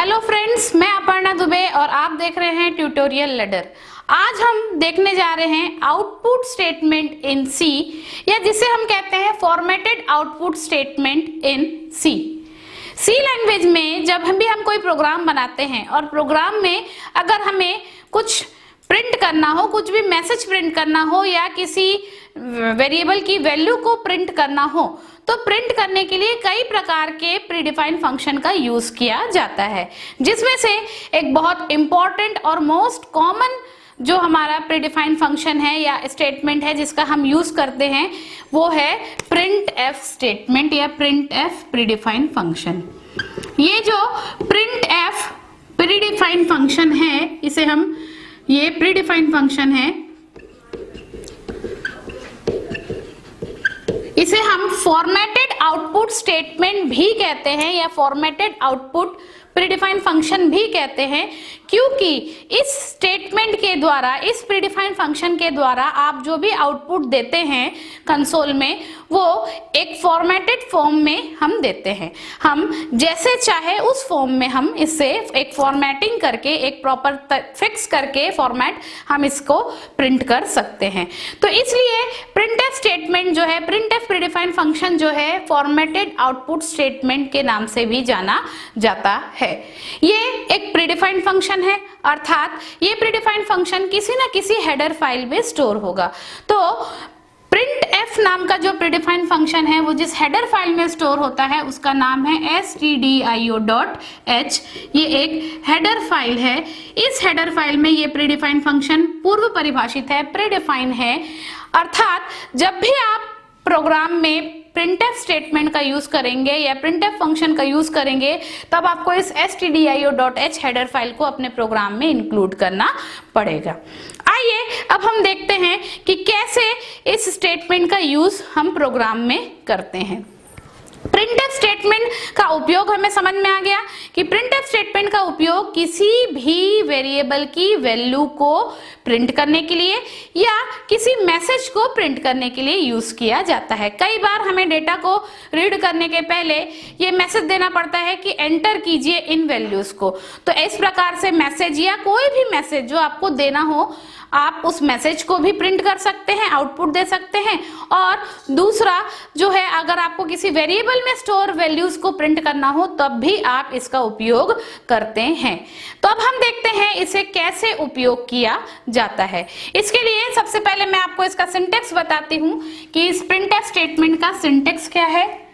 Hello friends, मैं अपर्णा दुबे और आप देख रहे हैं ट्यूटोरियल लैडर। आज हम देखने जा रहे हैं आउटपुट स्टेटमेंट इन सी, या जिसे हम कहते हैं formatted output statement in C. C language में जब हम कोई प्रोग्राम बनाते हैं और प्रोग्राम में अगर हमें कुछ प्रिंट करना हो, कुछ भी मैसेज प्रिंट करना हो या किसी वेरिएबल की वैल्यू को प्रिंट करना हो, तो प्रिंट करने के लिए कई प्रकार के प्रीडिफाइंड फंक्शन का यूज किया जाता है, जिसमें से एक बहुत इंपॉर्टेंट और मोस्ट कॉमन जो हमारा प्रीडिफाइंड फंक्शन है या स्टेटमेंट है जिसका हम यूज करते हैं, वो है प्रिंट एफ स्टेटमेंट या प्रिंट एफ प्रीडिफाइंड फंक्शन। ये जो प्रिंट एफ प्रीडिफाइंड फंक्शन है, इसे हम ये प्रीडिफाइंड फंक्शन है, इसे हम फॉर्मेटेड आउटपुट स्टेटमेंट भी कहते हैं या फॉर्मेटेड आउटपुट प्रीडिफाइंड फंक्शन भी कहते हैं, क्योंकि इस स्टेटमेंट के द्वारा, इस प्रीडिफाइंड फंक्शन के द्वारा आप जो भी आउटपुट देते हैं कंसोल में, वो एक फॉर्मेटेड फॉर्म में हम देते हैं। हम जैसे चाहे उस फॉर्म में हम इससे एक फॉर्मेटिंग करके, एक प्रॉपर फिक्स करके फॉर्मेट हम इसको प्रिंट कर सकते हैं। तो इसलिए प्रिंटफ स्टेटमेंट जो है, प्रिंटफ प्रीडिफाइंड फंक्शन जो है, फॉर्मेटेड आउटपुट स्टेटमेंट के नाम से भी जाना जाता है। ये एक प्रीडिफाइंड फंक्शन है, अर्थात ये प्रीडिफाइंड फंक्शन किसी ना किसी हेडर फाइल में स्टोर होगा। तो प्रिंट एफ नाम का जो प्रीडिफाइंड फंक्शन है, वो जिस हेडर फाइल में स्टोर होता है उसका नाम है stdio.h। ये एक हेडर फाइल है। इस हेडर फाइल में ये प्रीडिफाइंड फंक्शन पूर्व परिभाषित है, प्रीडिफाइंड है, अर्थात जब भी आप प्रोग्राम में प्रिंटफ स्टेटमेंट का यूज करेंगे या प्रिंटफ फंक्शन का यूज करेंगे, तब आपको इस stdio.h हेडर फाइल को अपने प्रोग्राम में इंक्लूड करना पड़ेगा। आइए अब हम देखते हैं कि कैसे इस स्टेटमेंट का यूज हम प्रोग्राम में करते हैं। प्रिंटफ स्टेटमेंट का उपयोग हमें समझ में आ गया कि प्रिंटफ स्टेटमेंट का उपयोग किसी भी वेरिएबल की वैल्यू को प्रिंट करने के लिए या किसी मैसेज को प्रिंट करने के लिए यूज किया जाता है। कई बार हमें डेटा को रीड करने के पहले ये मैसेज देना पड़ता है कि एंटर कीजिए इन वैल्यूज को। तो इस प्रकार से मैसेज या कोई भी मैसेज जो आपको देना हो, आप उस मैसेज को भी प्रिंट कर सकते हैं, आउटपुट दे सकते हैं। और दूसरा जो है, अगर आपको किसी वेरिएबल में स्टोर वैल्यूज को प्रिंट करना हो, तब भी आप इसका उपयोग करते हैं। तो अब हम देखते हैं इसे कैसे उपयोग किया जाता है। इसके लिए सबसे पहले मैं आपको इसका सिंटेक्स बताती हूं कि इस प्रिंटफ स्टेटमेंट का सिंटेक्स क्या है।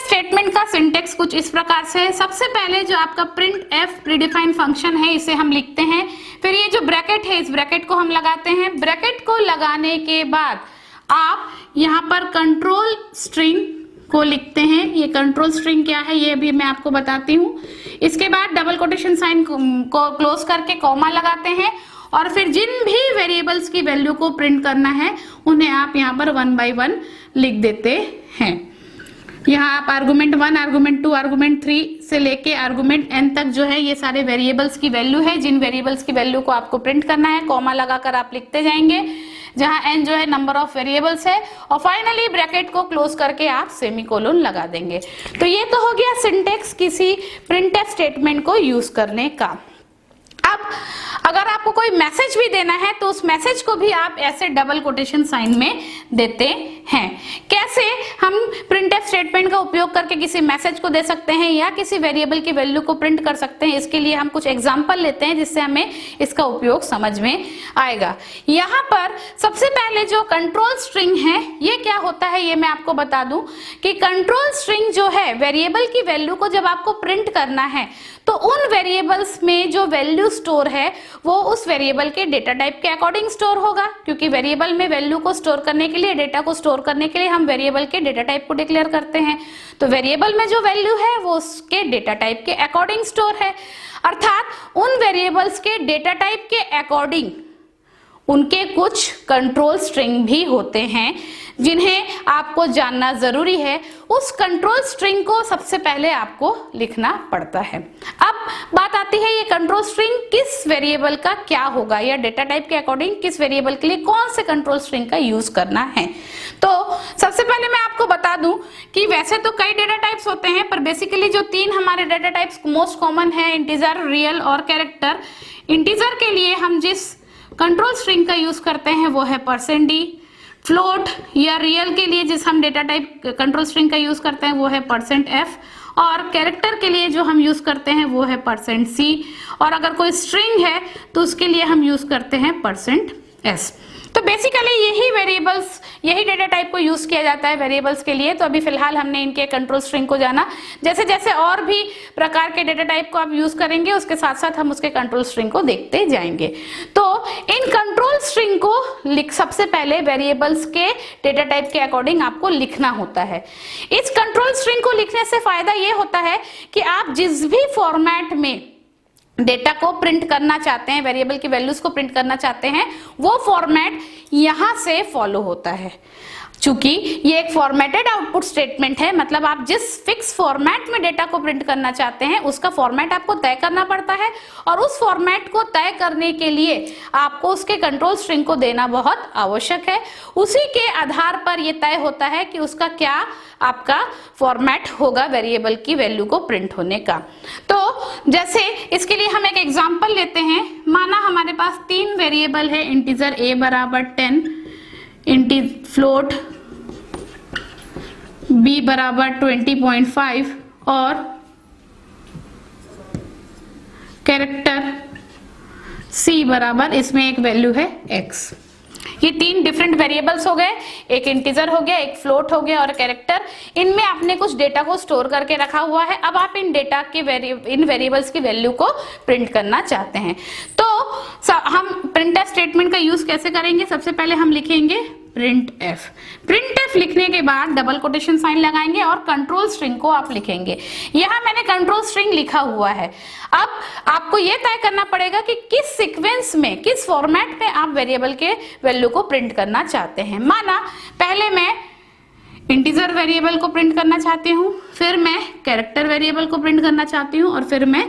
स्टेटमेंट का सिंटेक्स कुछ इस प्रकार से है। सबसे पहले जो आपका प्रिंट एफ प्रीडिफाइंड फंक्शन है, इसे हम लिखते हैं। फिर ये जो ब्रैकेट है, इस ब्रैकेट को हम लगाते हैं। ब्रैकेट को लगाने के बाद आप यहाँ पर कंट्रोल स्ट्रिंग को लिखते हैं। ये कंट्रोल स्ट्रिंग क्या है, ये भी मैं आपको बताती हूँ। इसके बाद डबल कोटेशन साइन को क्लोज करके कॉमा लगाते हैं, और फिर जिन भी वेरिएबल्स की वैल्यू को प्रिंट करना है, उन्हें आप यहाँ पर 1 by 1 लिख देते हैं। यहाँ आप आर्गुमेंट 1, आर्गुमेंट 2, आर्गुमेंट 3 से लेके आर्गुमेंट n तक जो है, ये सारे वेरिएबल्स की वैल्यू है। जिन वेरिएबल्स की वैल्यू को आपको प्रिंट करना है, कॉमा लगाकर आप लिखते जाएंगे, जहाँ n जो है नंबर ऑफ वेरिएबल्स है, और फाइनली ब्रैकेट को क्लोज करके आप सेमीकोलन लगा देंगे। तो ये तो हो गया सिंटेक्स किसी प्रिंटफ स्टेटमेंट को यूज करने का। अब अगर आपको कोई मैसेज भी देना है, तो उस मैसेज को भी आप ऐसे डबल कोटेशन साइन में देते हैं। कैसे हम प्रिंटफ स्टेटमेंट का उपयोग करके किसी मैसेज को दे सकते हैं या किसी वेरिएबल की वैल्यू को प्रिंट कर सकते हैं, इसके लिए हम कुछ एग्जांपल लेते हैं, जिससे हमें इसका उपयोग समझ में आएगा। यहाँ पर सबसे पहले जो कंट्रोल स्ट्रिंग है, ये क्या होता है ये मैं आपको बता दूं कि कंट्रोल स्ट्रिंग जो है, वेरिएबल की वैल्यू को जब आपको प्रिंट करना है, तो उन वेरिएबल्स में जो वैल्यू स्टोर है, वो उस वेरिएबल के डेटा टाइप के अकॉर्डिंग स्टोर होगा, क्योंकि वेरिएबल में वैल्यू को स्टोर करने के लिए, डेटा को स्टोर करने के लिए हम वेरिएबल के डेटा टाइप को डिक्लेयर करते हैं। तो वेरिएबल में जो वैल्यू है, वो उसके डेटा टाइप के अकॉर्डिंग स्टोर है, अर्थात उन वेरिएबल्स के डेटा टाइप के अकॉर्डिंग उनके कुछ कंट्रोल स्ट्रिंग भी होते हैं जिन्हें आपको जानना जरूरी है। उस कंट्रोल स्ट्रिंग को सबसे पहले आपको लिखना पड़ता है। अब बात आती है ये कंट्रोल स्ट्रिंग किस वेरिएबल का क्या होगा या डेटा टाइप के अकॉर्डिंग किस वेरिएबल के लिए कौन से कंट्रोल स्ट्रिंग का यूज करना है। तो सबसे पहले मैं आपको बता दूं कि वैसे तो कई डेटा टाइप्स होते हैं, पर बेसिकली जो 3 हमारे डेटा टाइप्स मोस्ट कॉमन है, इंटीजर, रियल और कैरेक्टर। इंटीजर के लिए हम जिस कंट्रोल स्ट्रिंग का यूज करते हैं वो है %d। फ्लोट या रियल के लिए जिस हम डेटा टाइप कंट्रोल स्ट्रिंग का यूज करते हैं वो है %f। और कैरेक्टर के लिए जो हम यूज करते हैं वो है %c। और अगर कोई स्ट्रिंग है तो उसके लिए हम यूज करते हैं %s। तो बेसिकली यही वेरिएबल्स, यही डेटा टाइप को यूज किया जाता है वेरिएबल्स के लिए। तो अभी फिलहाल हमने इनके कंट्रोल स्ट्रिंग को जाना। जैसे जैसे और भी प्रकार के डेटा टाइप को आप यूज करेंगे उसके साथ साथ हम उसके कंट्रोल स्ट्रिंग को देखते जाएंगे। तो इन कंट्रोल स्ट्रिंग को सबसे पहले वेरिएबल्स के डेटा टाइप के अकॉर्डिंग आपको लिखना होता है। इस कंट्रोल स्ट्रिंग को लिखने से फायदा ये होता है कि आप जिस भी फॉर्मेट में डेटा को प्रिंट करना चाहते हैं, वेरिएबल की वैल्यूज को प्रिंट करना चाहते हैं, वो फॉर्मेट यहां से फॉलो होता है। चूंकि ये एक फॉर्मेटेड आउटपुट स्टेटमेंट है, मतलब आप जिस फिक्स फॉर्मेट में डेटा को प्रिंट करना चाहते हैं उसका फॉर्मेट आपको तय करना पड़ता है। और उस फॉर्मेट को तय करने के लिए आपको उसके कंट्रोल स्ट्रिंग को देना बहुत आवश्यक है। उसी के आधार पर यह तय होता है कि उसका क्या आपका फॉर्मेट होगा वेरिएबल की वैल्यू को प्रिंट होने का। तो जैसे इसके लिए हम एक एग्जांपल लेते हैं। माना हमारे पास 3 वेरिएबल है, इंटीजर a बराबर 10, फ्लोट b बराबर 20.5 और कैरेक्टर c बराबर इसमें एक वैल्यू है x। ये 3 डिफरेंट वेरिएबल्स हो गए, एक इंटीजर हो गया, एक फ्लोट हो गया और कैरेक्टर। इनमें आपने कुछ डेटा को स्टोर करके रखा हुआ है। अब आप इन डेटा के इन वेरिएबल्स की वैल्यू को प्रिंट करना चाहते हैं। तो हम प्रिंटफ स्टेटमेंट का यूज कैसे करेंगे? सबसे पहले हम लिखेंगे printf। printf लिखने के बाद डबल कोटेशन साइन लगाएंगे और कंट्रोल स्ट्रिंग को आप लिखेंगे। यहां मैंने कंट्रोल स्ट्रिंग लिखा हुआ है। अब आपको यह तय करना पड़ेगा कि किस सीक्वेंस में, किस फॉर्मेट में आप वेरिएबल के वैल्यू को प्रिंट करना चाहते हैं। माना पहले मैं इंटीजर वेरिएबल को प्रिंट करना चाहती हूँ, फिर मैं कैरेक्टर वेरिएबल को प्रिंट करना चाहती हूँ और फिर मैं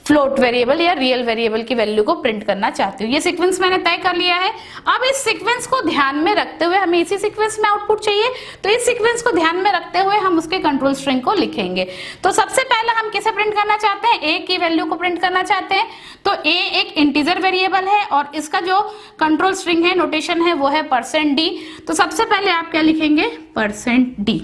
फ्लोट वेरिएबल या रियल वेरिएबल की वैल्यू को प्रिंट करना चाहती हूँ। ये सीक्वेंस मैंने तय कर लिया है। अब इस सीक्वेंस को ध्यान में रखते हुए, हमें इसी सीक्वेंस में आउटपुट चाहिए, तो इस सीक्वेंस को ध्यान में रखते हुए हम उसके कंट्रोल स्ट्रिंग को लिखेंगे। तो सबसे पहले हम किसे प्रिंट करना चाहते हैं? a की वैल्यू को प्रिंट करना चाहते हैं। तो a एक इंटीजर वेरिएबल है और इसका जो कंट्रोल स्ट्रिंग है, नोटेशन है, वो है %d। तो सबसे पहले आप क्या लिखेंगे? %d।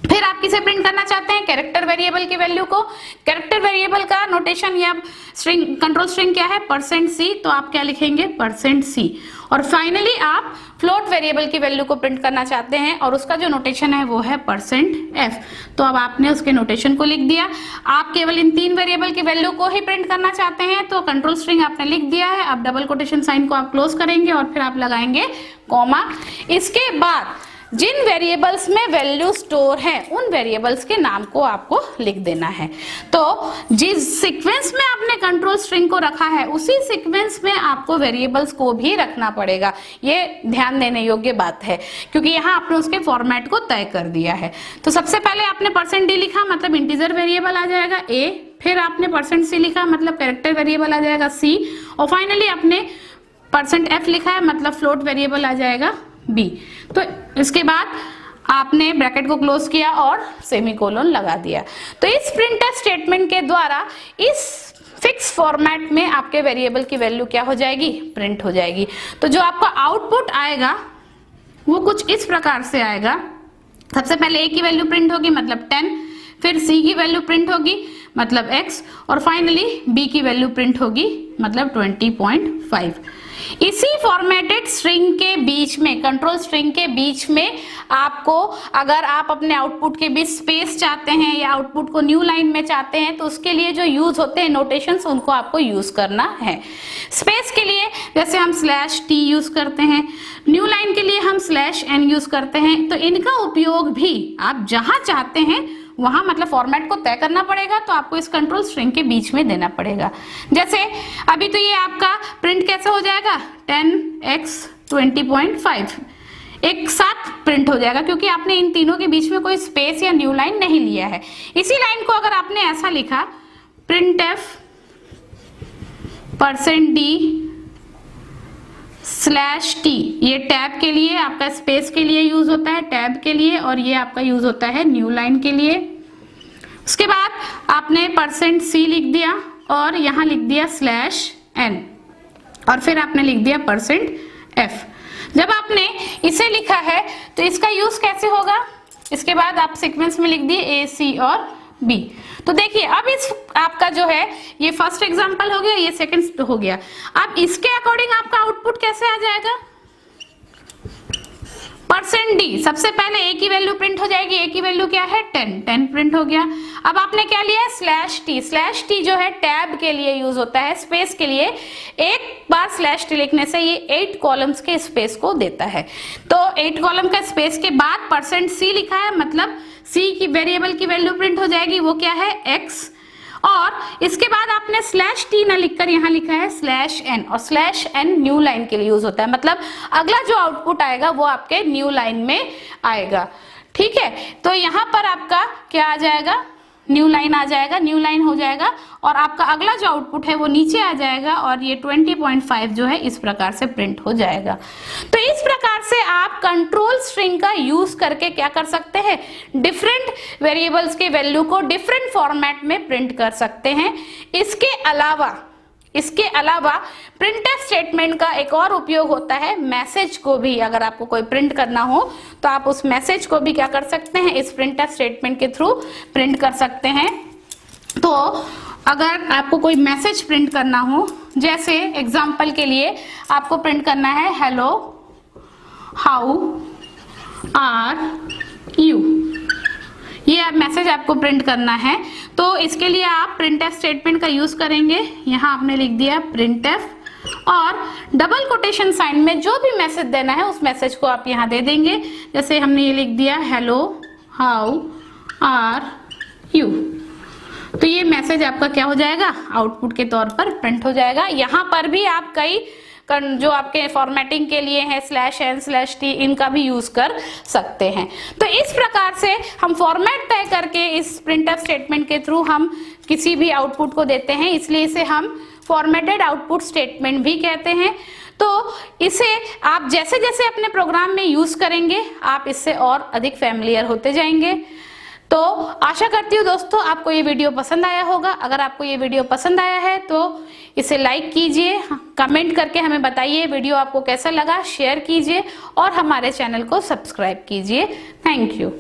फिर आप किसे प्रिंट करना चाहते हैं? कैरेक्टर वेरिएबल की वैल्यू को। कैरेक्टर वेरिएबल का नोटेशन या स्ट्रिंग, कंट्रोल स्ट्रिंग क्या है? %c। तो आप क्या लिखेंगे? %c। और फाइनली आप फ्लोट वेरिएबल की वैल्यू को प्रिंट करना चाहते हैं और उसका जो नोटेशन है वो है %f। तो अब आपने उसके नोटेशन को लिख दिया। आप केवल इन 3 वेरिएबल की वैल्यू को ही प्रिंट करना चाहते हैं, तो कंट्रोल स्ट्रिंग आपने लिख दिया है। अब डबल कोटेशन साइन को आप क्लोज करेंगे और फिर आप लगाएंगे कॉमा। इसके बाद जिन वेरिएबल्स में वैल्यू स्टोर है उन वेरिएबल्स के नाम को आपको लिख देना है। तो जिस सीक्वेंस में आपने कंट्रोल स्ट्रिंग को रखा है उसी सीक्वेंस में आपको वेरिएबल्स को भी रखना पड़ेगा। ये ध्यान देने योग्य बात है क्योंकि यहाँ आपने उसके फॉर्मेट को तय कर दिया है। तो सबसे पहले आपने %d लिखा, मतलब इंटीजर वेरिएबल आ जाएगा a। फिर आपने %c लिखा, मतलब कैरेक्टर वेरिएबल आ जाएगा c। और फाइनली आपने %f लिखा है, मतलब फ्लोट वेरिएबल आ जाएगा b। तो इसके बाद आपने ब्रैकेट को क्लोज किया और सेमीकोलन लगा दिया। तो इस प्रिंटफ स्टेटमेंट के द्वारा इस फिक्स फॉर्मेट में आपके वेरिएबल की वैल्यू क्या हो जाएगी? प्रिंट हो जाएगी। तो जो आपका आउटपुट आएगा वो कुछ इस प्रकार से आएगा। सबसे पहले a की वैल्यू प्रिंट होगी, मतलब 10, फिर c की वैल्यू प्रिंट होगी, मतलब x, और फाइनली b की वैल्यू प्रिंट होगी, मतलब 20.5। इसी फॉर्मेटेड स्ट्रिंग के बीच में, कंट्रोल स्ट्रिंग के बीच में आपको, अगर आप अपने आउटपुट के बीच स्पेस चाहते हैं या आउटपुट को न्यू लाइन में चाहते हैं तो उसके लिए जो यूज होते हैं नोटेशंस, उनको आपको यूज करना है। स्पेस के लिए जैसे हम /t यूज करते हैं, न्यू लाइन के लिए हम /n यूज करते हैं। तो इनका उपयोग भी आप जहां चाहते हैं वहां मतलब फॉर्मेट को तय करना पड़ेगा, तो आपको इस कंट्रोल स्ट्रिंग के बीच में देना पड़ेगा। जैसे अभी तो ये आपका प्रिंट कैसे हो जाएगा 10x 20.5 एक साथ प्रिंट हो जाएगा, क्योंकि आपने इन तीनों के बीच में कोई स्पेस या न्यू लाइन नहीं लिया है। इसी लाइन को अगर आपने ऐसा लिखा printf %d/t, ये टैब के लिए आपका स्पेस के लिए यूज होता है, टैब के लिए, और ये आपका यूज होता है न्यू लाइन के लिए। उसके बाद आपने %c लिख दिया और यहां लिख दिया /n और फिर आपने लिख दिया %f। जब आपने इसे लिखा है तो इसका यूज कैसे होगा, इसके बाद आप सीक्वेंस में लिख दिए A, C और B। तो देखिए अब इस आपका जो है ये फर्स्ट एग्जांपल हो गया, ये सेकंड हो गया। अब इसके अकॉर्डिंग आपका आउटपुट कैसे आ जाएगा, %d, सबसे पहले A की वैल्यू प्रिंट हो जाएगी। A की वैल्यू क्या है 10 प्रिंट हो गया। अब आपने क्या लिया /t जो है टैब के लिए यूज होता है, स्पेस के लिए। एक बार /t लिखने से ये 8 कॉलम्स के स्पेस को देता है। तो 8 कॉलम का स्पेस के बाद %c लिखा है, मतलब c की वेरिएबल की वैल्यू प्रिंट हो जाएगी, वो क्या है x। और इसके बाद आपने /t ना लिखकर यहाँ लिखा है /n, और /n न्यू लाइन के लिए यूज होता है, मतलब अगला जो आउटपुट आएगा वो आपके न्यू लाइन में आएगा। ठीक है, तो यहाँ पर आपका क्या आ जाएगा, न्यू लाइन आ जाएगा, न्यू लाइन हो जाएगा, और आपका अगला जो आउटपुट है वो नीचे आ जाएगा, और ये 20.5 जो है इस प्रकार से प्रिंट हो जाएगा। तो इस प्रकार से आप कंट्रोल स्ट्रिंग का यूज करके क्या कर सकते हैं, डिफरेंट वेरिएबल्स के वैल्यू को डिफरेंट फॉर्मेट में प्रिंट कर सकते हैं। इसके अलावा प्रिंटफ स्टेटमेंट का एक और उपयोग होता है मैसेज को भी, अगर आपको कोई प्रिंट करना हो तो आप उस मैसेज को भी क्या कर सकते हैं, इस प्रिंटफ स्टेटमेंट के थ्रू प्रिंट कर सकते हैं। तो अगर आपको कोई मैसेज प्रिंट करना हो, जैसे एग्जांपल के लिए आपको प्रिंट करना है हेलो हाउ आर यू, ये मैसेज आपको प्रिंट करना है, तो इसके लिए आप प्रिंटफ स्टेटमेंट का यूज करेंगे। यहाँ आपने लिख दिया प्रिंटफ, और डबल कोटेशन साइन में जो भी मैसेज देना है उस मैसेज को आप यहाँ दे देंगे। जैसे हमने ये लिख दिया हेलो हाउ आर यू, तो ये मैसेज आपका क्या हो जाएगा, आउटपुट के तौर पर प्रिंट हो जाएगा। यहाँ पर भी आप कई जो आपके फॉर्मेटिंग के लिए है /n/t, इनका भी यूज कर सकते हैं। तो इस प्रकार से हम फॉर्मेट तय करके इस प्रिंटफ स्टेटमेंट के थ्रू हम किसी भी आउटपुट को देते हैं, इसलिए इसे हम फॉर्मेटेड आउटपुट स्टेटमेंट भी कहते हैं। तो इसे आप जैसे जैसे अपने प्रोग्राम में यूज करेंगे आप इससे और अधिक फैमिलियर होते जाएंगे। तो आशा करती हूँ दोस्तों आपको ये वीडियो पसंद आया होगा। अगर आपको ये वीडियो पसंद आया है तो इसे लाइक कीजिए, कमेंट करके हमें बताइए वीडियो आपको कैसा लगा, शेयर कीजिए और हमारे चैनल को सब्सक्राइब कीजिए। Thank you.